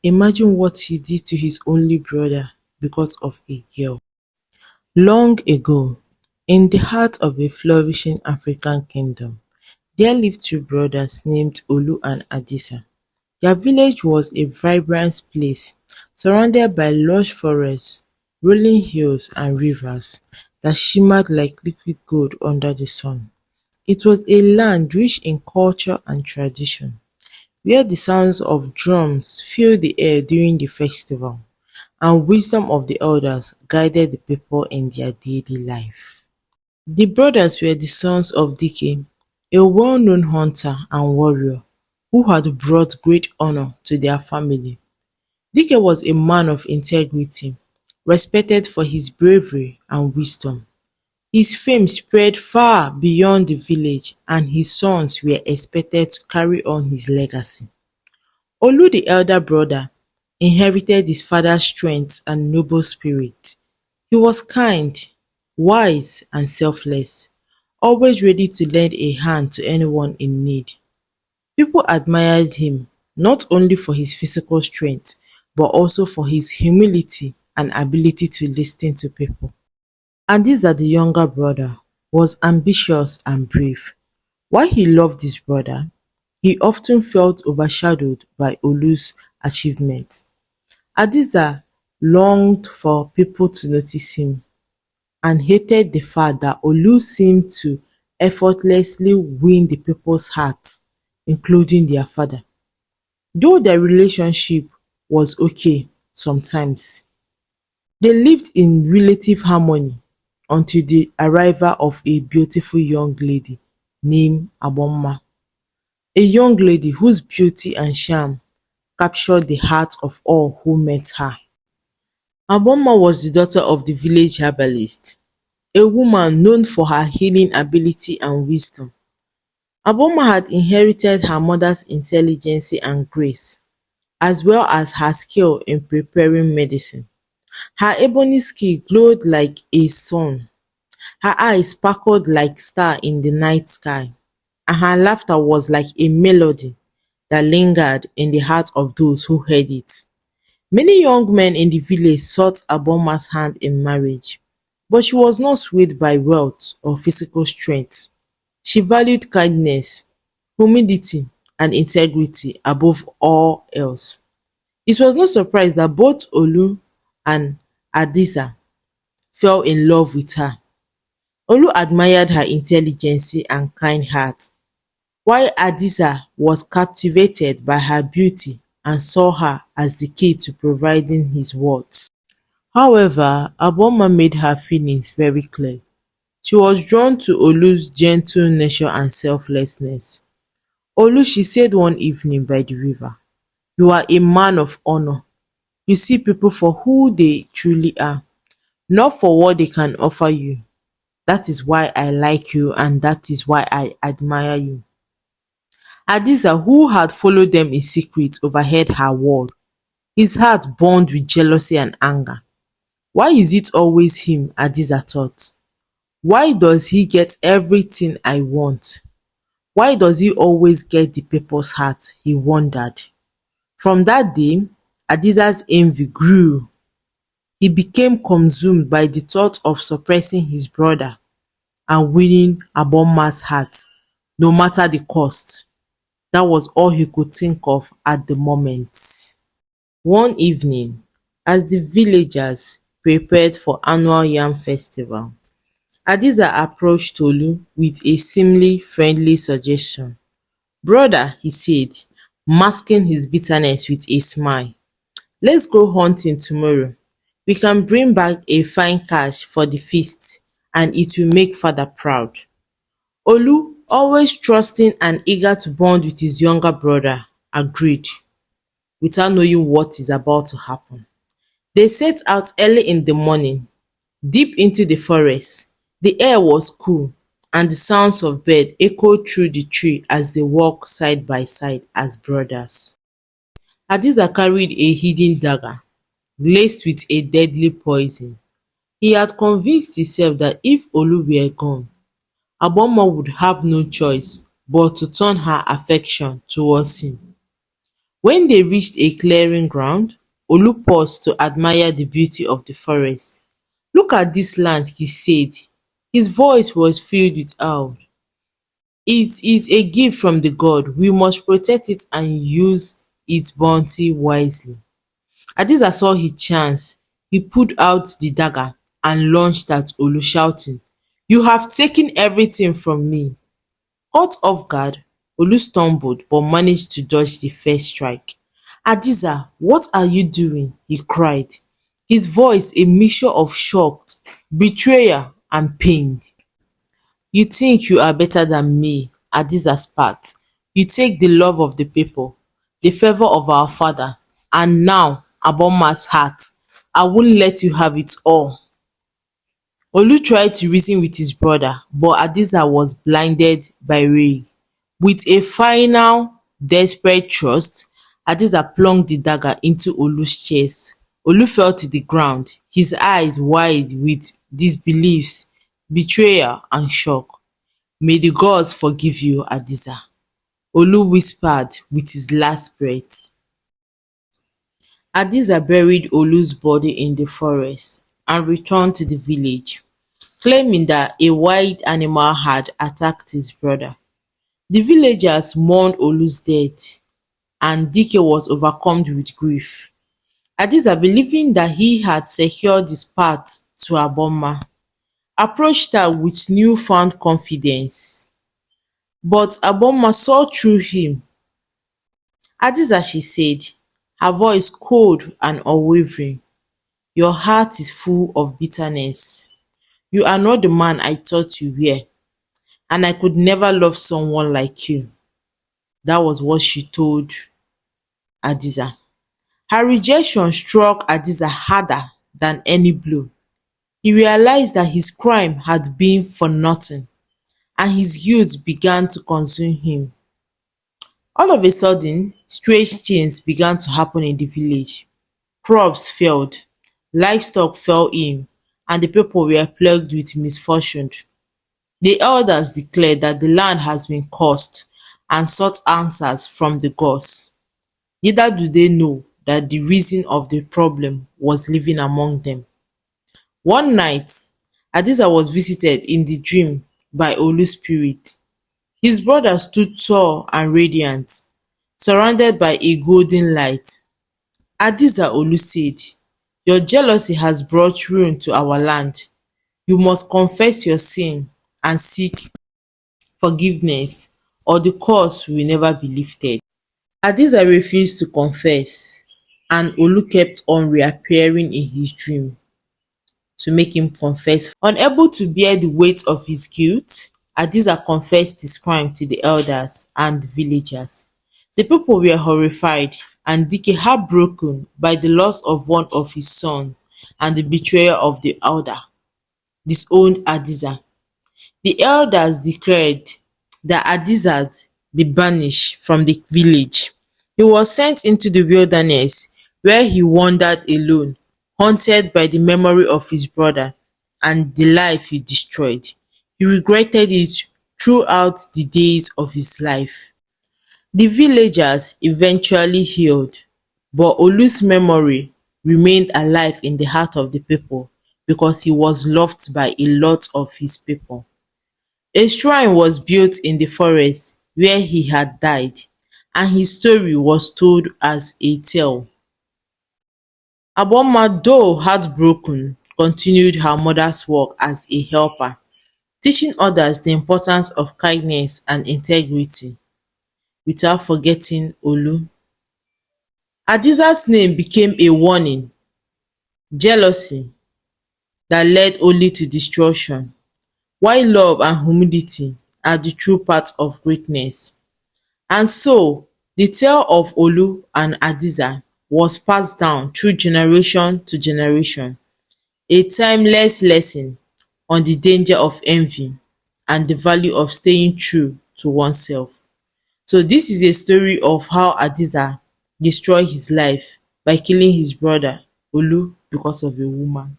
Imagine what he did to his only brother because of a girl. Long ago, in the heart of a flourishing African kingdom, there lived two brothers named Olu and Adisa. Their village was a vibrant place, surrounded by lush forests, rolling hills and rivers that shimmered like liquid gold under the sun. It was a land rich in culture and tradition, where the sounds of drums filled the air during the festival, and wisdom of the elders guided the people in their daily life. The brothers were the sons of Dike, a well-known hunter and warrior who had brought great honor to their family. Dike was a man of integrity, respected for his bravery and wisdom. His fame spread far beyond the village, and his sons were expected to carry on his legacy. Olu, the elder brother, inherited his father's strength and noble spirit. He was kind, wise and selfless, always ready to lend a hand to anyone in need. People admired him not only for his physical strength but also for his humility and ability to listen to people. Adiza, the younger brother, was ambitious and brave. While he loved his brother, he often felt overshadowed by Olu's achievements. Adiza longed for people to notice him and hated the fact that Olu seemed to effortlessly win the people's hearts, including their father. Though their relationship was okay sometimes, they lived in relative harmony until the arrival of a beautiful young lady named Aboma, a young lady whose beauty and charm captured the heart of all who met her. Aboma was the daughter of the village herbalist, a woman known for her healing ability and wisdom. Aboma had inherited her mother's intelligence and grace, as well as her skill in preparing medicine. Her ebony skin glowed like a sun, her eyes sparkled like stars in the night sky, and her laughter was like a melody that lingered in the hearts of those who heard it. Many young men in the village sought Aboma's hand in marriage, but she was not swayed by wealth or physical strength. She valued kindness, humility, and integrity above all else. It was no surprise that both Olu and Adisa fell in love with her. Olu admired her intelligence and kind heart, while Adisa was captivated by her beauty and saw her as the key to providing his words. However, Aboma made her feelings very clear. She was drawn to Olu's gentle nature and selflessness. Olu, she said one evening by the river, "You are a man of honor. You see people for who they truly are, not for what they can offer you. That is why I like you and that is why I admire you." Hadiza, who had followed them in secret, overheard her word. His heart burned with jealousy and anger. Why is it always him, Hadiza thought. Why does he get everything I want? Why does he always get the people's heart? He wondered. From that day, Hadiza's envy grew. He became consumed by the thought of suppressing his brother and winning Aboma's heart, no matter the cost. That was all he could think of at the moment. One evening, as the villagers prepared for annual yam festival, Hadiza approached Tolu with a seemingly friendly suggestion. "Brother," he said, masking his bitterness with a smile, "let's go hunting tomorrow. We can bring back a fine catch for the feast and it will make father proud." Olu, always trusting and eager to bond with his younger brother, agreed, without knowing what is about to happen. They set out early in the morning, deep into the forest. The air was cool, and the sounds of birds echoed through the tree as they walked side by side as brothers. Hadiza carried a hidden dagger, laced with a deadly poison. He had convinced himself that if Olu were gone, Aboma would have no choice but to turn her affection towards him. When they reached a clearing ground, Olu paused to admire the beauty of the forest. "Look at this land," he said. His voice was filled with awe. "It is a gift from the god. We must protect it and use its bounty wisely." Hadiza saw his chance. He pulled out the dagger and launched at Olu, shouting, "You have taken everything from me." Caught off guard, Olu stumbled but managed to dodge the first strike. "Hadiza, what are you doing?" he cried, his voice a mixture of shock, betrayal and pain. "You think you are better than me," Hadiza spat. "You take the love of the people, the favour of our father, and now Abomma's heart. I won't let you have it all." Olu tried to reason with his brother, but Hadiza was blinded by rage. With a final desperate thrust, Hadiza plunged the dagger into Olu's chest. Olu fell to the ground, his eyes wide with disbelief, betrayal and shock. "May the gods forgive you, Hadiza," Olu whispered with his last breath. Hadiza buried Olu's body in the forest and returned to the village, claiming that a wild animal had attacked his brother. The villagers mourned Olu's death, and Dike was overcome with grief. Hadiza, believing that he had secured his path to Abomma, approached her with newfound confidence. But Abomma saw through him. "Hadiza," she said, her voice cold and unwavering, "your heart is full of bitterness. You are not the man I thought you were, and I could never love someone like you." That was what she told Hadiza. Her rejection struck Hadiza harder than any blow. He realized that his crime had been for nothing, and his guilt began to consume him. All of a sudden, strange things began to happen in the village. Crops failed, livestock fell in, and the people were plagued with misfortune. The elders declared that the land has been cursed and sought answers from the gods. Neither do they know that the reason of the problem was living among them. One night, Hadiza was visited in the dream by Olu's spirit. His brother stood tall and radiant, surrounded by a golden light. "Hadiza," Olu said, "your jealousy has brought ruin to our land. You must confess your sin and seek forgiveness, or the curse will never be lifted." Hadiza refused to confess, and Olu kept on reappearing in his dream to make him confess. Unable to bear the weight of his guilt, Hadiza confessed his crime to the elders and the villagers. The people were horrified, and Dike, heartbroken by the loss of one of his sons and the betrayal of the elder, disowned Hadiza. The elders declared that Hadiza be banished from the village. He was sent into the wilderness, where he wandered alone, haunted by the memory of his brother and the life he destroyed. He regretted it throughout the days of his life. The villagers eventually healed, but Olu's memory remained alive in the heart of the people because he was loved by a lot of his people. A shrine was built in the forest where he had died, and his story was told as a tale. Abomma, though heartbroken, continued her mother's work as a helper, teaching others the importance of kindness and integrity, without forgetting Olu. Hadiza's name became a warning. Jealousy that led only to destruction, while love and humility are the true path of greatness. And so, the tale of Olu and Hadiza was passed down through generation to generation, a timeless lesson on the danger of envy and the value of staying true to oneself. So this is a story of how Hadiza destroyed his life by killing his brother Olu because of a woman.